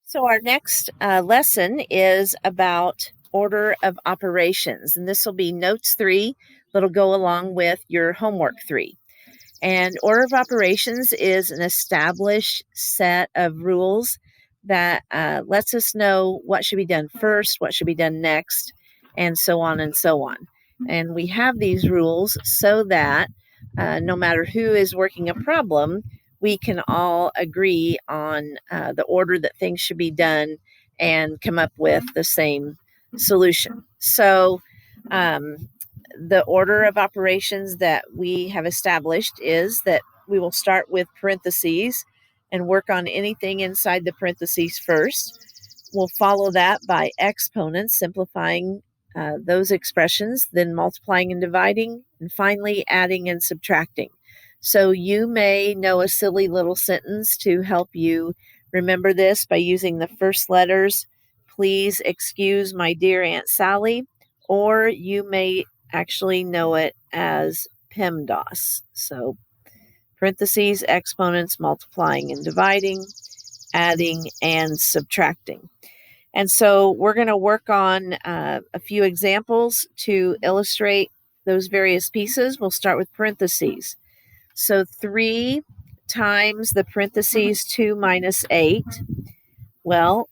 So our next lesson is about order of operations, and this will be notes 3 that'll go along with your homework 3. And order of operations is an established set of rules that lets us know what should be done first, what should be done next, and so on and so on. And we have these rules so that no matter who is working a problem, we can all agree on the order that things should be done and come up with the same solution. So, the order of operations that we have established is that we will start with parentheses and work on anything inside the parentheses first. We'll follow that by exponents, simplifying those expressions, then multiplying and dividing, and finally adding and subtracting. So you may know a silly little sentence to help you remember this by using the first letters. Please excuse my dear Aunt Sally, or you may actually know it as PEMDAS. So parentheses, exponents, multiplying and dividing, adding and subtracting. And so we're going to work on a few examples to illustrate those various pieces. We'll start with parentheses. So 3 times the parentheses 2 minus 8. Well,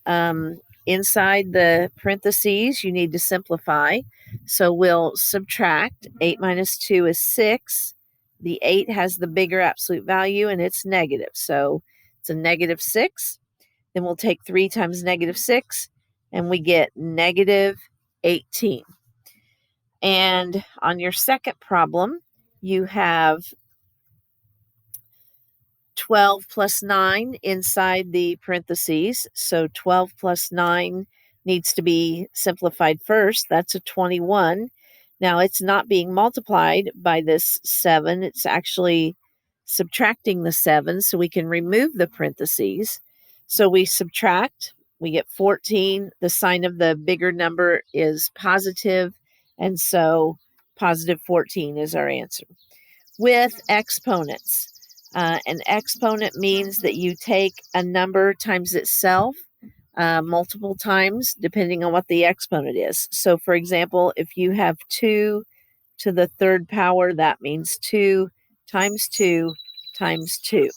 inside the parentheses, you need to simplify. So we'll subtract. 8 minus 2 is 6. The 8 has the bigger absolute value, and it's negative. So it's a negative 6. Then we'll take 3 times negative 6, and we get negative 18. And on your second problem, you have 12 plus 9 inside the parentheses. So 12 plus 9 needs to be simplified first. That's a 21. Now it's not being multiplied by this 7. It's actually subtracting the 7, so we can remove the parentheses. So we subtract, we get 14. The sign of the bigger number is positive, and so positive 14 is our answer. With exponents. An exponent means that you take a number times itself multiple times, depending on what the exponent is. So, for example, if you have 2 to the third power, that means 2 times 2 times 2.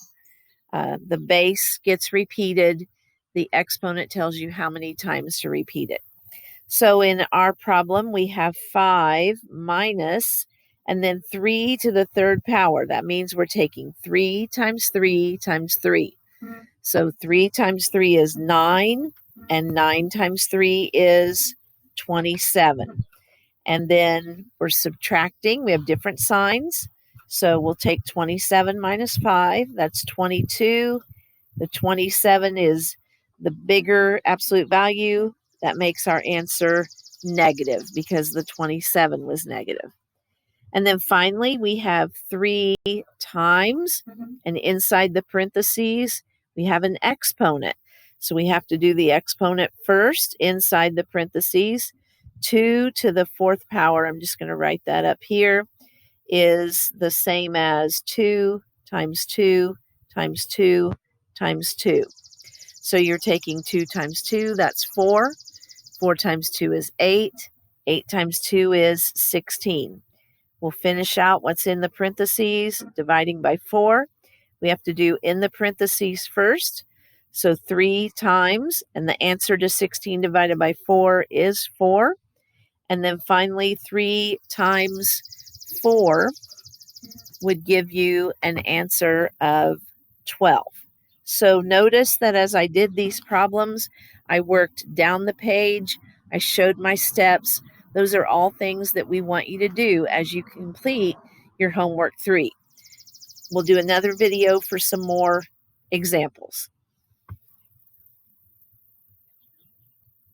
The base gets repeated. The exponent tells you how many times to repeat it. So in our problem, we have 5 minus and then 3 to the third power. That means we're taking 3 times 3 times 3. So 3 times 3 is 9, and 9 times 3 is 27. And then we're subtracting. We have different signs. So we'll take 27 minus 5. That's 22. The 27 is the bigger absolute value. That makes our answer negative because the 27 was negative. And then finally, we have 3 times, and inside the parentheses, we have an exponent. So we have to do the exponent first inside the parentheses. 2 to the fourth power, I'm just going to write that up here, is the same as 2 times 2 times 2 times 2. So you're taking 2 times 2, that's 4. 4 times 2 is 8. 8 times 2 is 16. We'll finish out what's in the parentheses, dividing by 4. We have to do in the parentheses first. So 3 times, and the answer to 16 divided by 4 is 4. And then finally, 3 times 4 would give you an answer of 12. So notice that as I did these problems, I worked down the page. I showed my steps. Those are all things that we want you to do as you complete your homework 3. We'll do another video for some more examples.